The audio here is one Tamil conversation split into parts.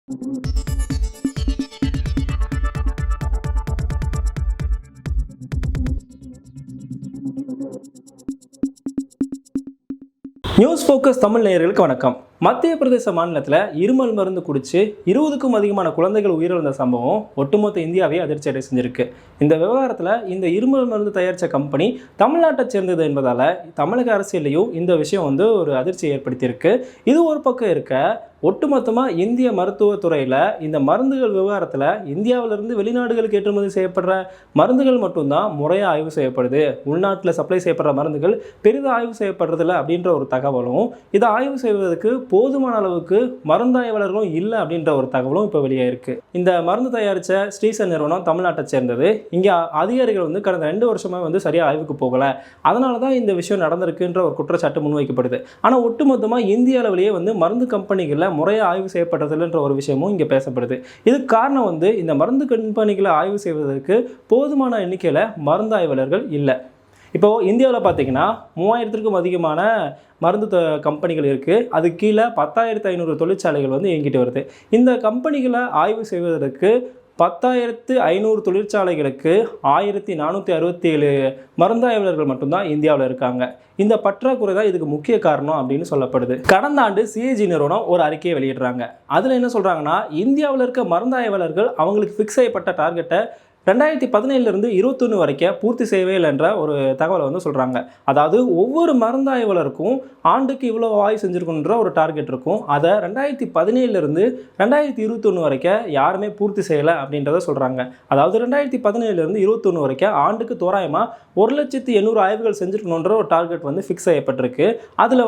நியூஸ் ஃபோக்கஸ் தமிழ் நேயர்களுக்கு வணக்கம். மத்திய பிரதேச மாநிலத்தில் இருமல் மருந்து குடிச்சு 20க்கும் அதிகமான குழந்தைகள் உயிரிழந்த சம்பவம் ஒட்டுமொத்த இந்தியாவே அதிர்ச்சி அடை செஞ்சிருக்கு. இந்த விவகாரத்தில் இந்த இருமல் மருந்து தயாரித்த கம்பெனி தமிழ்நாட்டை சேர்ந்தது என்பதால் தமிழக அரசியலையும் இந்த விஷயம் ஒரு அதிர்ச்சியை ஏற்படுத்தியிருக்கு. இது ஒரு பக்கம் இருக்க, ஒட்டுமொத்தமாக இந்திய மருத்துவத்துறையில் இந்த மருந்துகள் விவகாரத்தில் இந்தியாவிலிருந்து வெளிநாடுகளுக்கு ஏற்றுமதி செய்யப்படுற மருந்துகள் மட்டும்தான் முறையாக ஆய்வு செய்யப்படுது, உள்நாட்டில் சப்ளை செய்யப்படுற மருந்துகள் பெரிதாக ஆய்வு செய்யப்படுறதில்ல அப்படின்ற ஒரு தகவலும், இதை ஆய்வு செய்வதற்கு போதுமான அளவுக்கு மருந்தாய்வாளர்களும் இல்லை அப்படின்ற ஒரு தகவலும் இப்போ வெளியாயிருக்கு. இந்த மருந்து தயாரித்த ஸ்ரீசன் நிறுவனம் தமிழ்நாட்டை சேர்ந்தது. இங்கே அதிகாரிகள் கடந்த 2 வருஷமாக சரியாக ஆய்வுக்கு போகலை, அதனால தான் இந்த விஷயம் நடந்திருக்குன்ற ஒரு குற்றச்சாட்டு முன்வைக்கப்படுது. ஆனால் ஒட்டுமொத்தமாக இந்திய அளவிலேயே மருந்து கம்பெனிகளில் முறையாக ஆய்வு செய்யப்பட்டதில்லைன்ற ஒரு விஷயமும் இங்கே பேசப்படுது. இதுக்கு காரணம் இந்த மருந்து கம்பெனிகளை ஆய்வு செய்வதற்கு போதுமான எண்ணிக்கையில் மருந்தாய்வாளர்கள் இல்லை. இப்போது இந்தியாவில் பார்த்தீங்கன்னா 3000க்கும் அதிகமான மருந்து கம்பெனிகள் இருக்குது. அது கீழே 10,500 தொழிற்சாலைகள் இயங்கிட்டு வருது. இந்த கம்பெனிகளை ஆய்வு செய்வதற்கு 10,500 தொழிற்சாலைகளுக்கு 1467 மருந்தாய்வாளர்கள் மட்டும்தான் இந்தியாவில் இருக்காங்க. இந்த பற்றாக்குறை தான் இதுக்கு முக்கிய காரணம் அப்படின்னு சொல்லப்படுது. கடந்த ஆண்டு சிஏஜி நிறுவனம் ஒரு அறிக்கையை வெளியிடுறாங்க. அதில் என்ன சொல்கிறாங்கன்னா, இந்தியாவில் இருக்க மருந்தாய்வாளர்கள் அவங்களுக்கு ஃபிக்ஸ் செய்யப்பட்ட டார்கெட்டை 2017 21 வரைக்கும் பூர்த்தி செய்யவே இல்லைன்ற ஒரு தகவலை சொல்கிறாங்க. அதாவது ஒவ்வொரு மருந்தாய்வாளருக்கும் ஆண்டுக்கு இவ்வளோ ஆய்வு செஞ்சுருக்குன்ற ஒரு டார்கெட் இருக்கும். அதை 2017 2021 வரைக்கும் யாருமே பூர்த்தி செய்யலை அப்படின்றத சொல்கிறாங்க. அதாவது 2017 21 வரைக்கும் ஆண்டுக்கு தோராயமாக 1,80,000 ஆய்வுகள் செஞ்சுருக்கணுன்ற ஒரு டார்கெட் ஃபிக்ஸ் செய்யப்பட்டிருக்கு. அதில்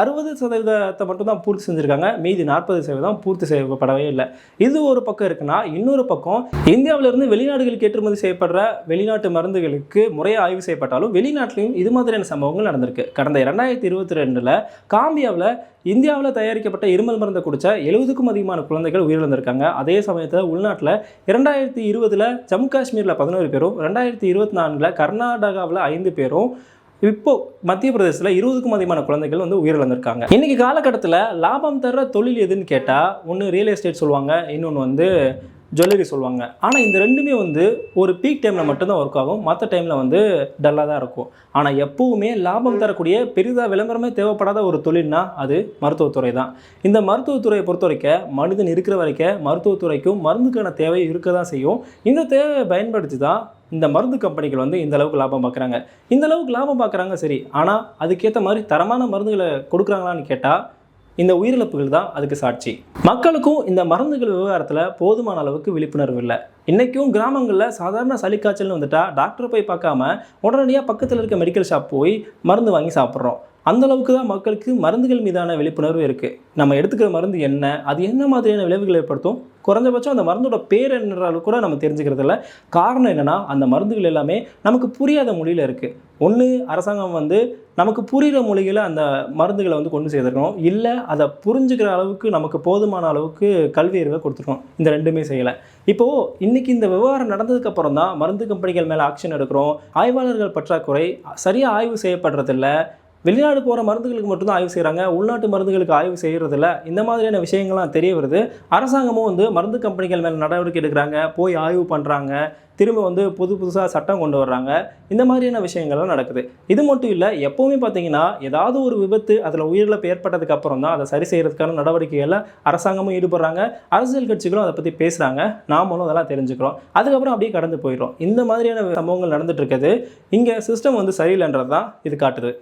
60% மட்டும்தான் பூர்த்தி செஞ்சுருக்காங்க, மீதி 40% பூர்த்தி செய்யப்படவே இல்லை. இது ஒரு பக்கம் இருக்குன்னா, இன்னொரு பக்கம் இந்தியாவிலிருந்து வெளிநாடுகள் ஏற்றுமதி செய்யப்படுற வெளிநாட்டு மருந்துகளுக்கு முறையாக ஆய்வு செய்யப்பட்டாலும் வெளிநாட்டிலையும் இது மாதிரியான சம்பவங்கள் நடந்திருக்கு. கடந்த 2022 காம்பியாவில் இந்தியாவில் தயாரிக்கப்பட்ட இருமல் மருந்தை குடித்த 70க்கும் அதிகமான குழந்தைகள் உயிரிழந்திருக்காங்க. அதே சமயத்தில் உள்நாட்டில் 2020 ஜம்மு காஷ்மீரில் 11 பேரும், 2024 கர்நாடகாவில் 5 பேரும், இப்போ மத்திய பிரதேசத்தில் 20க்கும் அதிகமான குழந்தைகள் உயிரிழந்திருக்காங்க. இன்னைக்கு காலகட்டத்தில் லாபம் தர்ற தொழில் எதுன்னு கேட்டால், ஒன்று ரியல் எஸ்டேட் சொல்லுவாங்க, இன்னொன்று ஜுவல்லரி சொல்லுவாங்க. ஆனால் இந்த ரெண்டுமே ஒரு பீக் டைமில் மட்டும்தான் ஒர்க் ஆகும், மற்ற டைமில் டல்லாக தான் இருக்கும். ஆனால் எப்போவுமே லாபம் தரக்கூடிய பெரிதாக விளம்பரமே தேவைப்படாத ஒரு தொழில்னா அது மருத்துவத்துறை தான். இந்த மருத்துவத்துறையை பொறுத்த வரைக்கும் மனிதன் இருக்கிற வரைக்கும் மருத்துவத்துறைக்கும் மருந்துக்கான தேவை இருக்க தான் செய்யும். இந்த தேவையை பயன்படுத்தி தான் இந்த மருந்து கம்பெனிகள் இந்த அளவுக்கு லாபம் பார்க்குறாங்க. இந்த அளவுக்கு லாபம் பார்க்குறாங்க சரி, ஆனால் அதுக்கேற்ற மாதிரி தரமான மருந்துகளை கொடுக்குறாங்களான்னு கேட்டால் இந்த உயிரிழப்புகள் தான் அதுக்கு சாட்சி. மக்களுக்கும் இந்த மருந்துகள் விவகாரத்தில் போதுமான அளவுக்கு விழிப்புணர்வு இல்லை. இன்றைக்கும் கிராமங்களில் சாதாரண சளி காய்ச்சல்னு வந்துட்டால் டாக்டரை போய் பார்க்காம உடனடியாக பக்கத்தில் இருக்க மெடிக்கல் ஷாப் போய் மருந்து வாங்கி சாப்பிட்றோம். அந்தளவுக்கு தான் மக்களுக்கு மருந்துகள் மீதான விழிப்புணர்வு இருக்குது. நம்ம எடுத்துக்கிற மருந்து என்ன, அது என்ன மாதிரியான விளைவுகள் ஏற்படுத்தும், குறைஞ்சபட்சம் அந்த மருந்தோட பேர் என்னன்றாலும் கூட நம்ம தெரிஞ்சுக்கிறதில்ல. காரணம் என்னென்னா, அந்த மருந்துகள் எல்லாமே நமக்கு புரியாத மொழியில் இருக்குது. ஒன்று அரசாங்கம் நமக்கு புரிகிற மொழிகளை அந்த மருந்துகளை கொண்டு சேர்த்துருக்கணும், இல்லை அதை புரிஞ்சுக்கிற அளவுக்கு நமக்கு போதுமான அளவுக்கு கல்வி அறிவை கொடுத்துருக்கணும். இந்த ரெண்டுமே செய்யலை. இப்போது இன்றைக்கி இந்த விவகாரம் நடந்ததுக்கப்புறம் தான் மருந்து கம்பெனிகள் மேலே ஆக்ஷன் எடுக்கிறோம். ஆய்வாளர்கள் பற்றாக்குறை, சரியாக ஆய்வு செய்யப்படுறதில்ல, வெளிநாடு போகிற மருந்துகளுக்கு மட்டும்தான் ஆய்வு செய்கிறாங்க, உள்நாட்டு மருந்துகளுக்கு ஆய்வு செய்கிறதில்ல. இந்த மாதிரியான விஷயங்கள்லாம் தெரிய வருது. அரசாங்கமும் மருந்து கம்பெனிகள் மேலே நடவடிக்கை எடுக்கிறாங்க, போய் ஆய்வு பண்ணுறாங்க, திரும்ப புதுசாக சட்டம் கொண்டு வர்றாங்க. இந்த மாதிரியான விஷயங்கள்லாம் நடக்குது. இது மட்டும் இல்லை, எப்போவுமே பார்த்தீங்கன்னா ஏதாவது ஒரு விபத்து அதில் உயிரிழப்பு ஏற்பட்டதுக்கு அப்புறம் தான் அதை சரி செய்கிறதுக்கான நடவடிக்கைகளில் அரசாங்கமும் ஈடுபடுறாங்க, அரசியல் கட்சிகளும் அதை பற்றி பேசுகிறாங்க, நாமளும் அதெல்லாம் தெரிஞ்சுக்கிறோம். அதுக்கப்புறம் அப்படியே கடந்து போயிடும். இந்த மாதிரியான சம்பவங்கள் நடந்துட்டு இருக்குது. இங்கே சிஸ்டம் சரியில்லைன்றது தான் இது காட்டுது.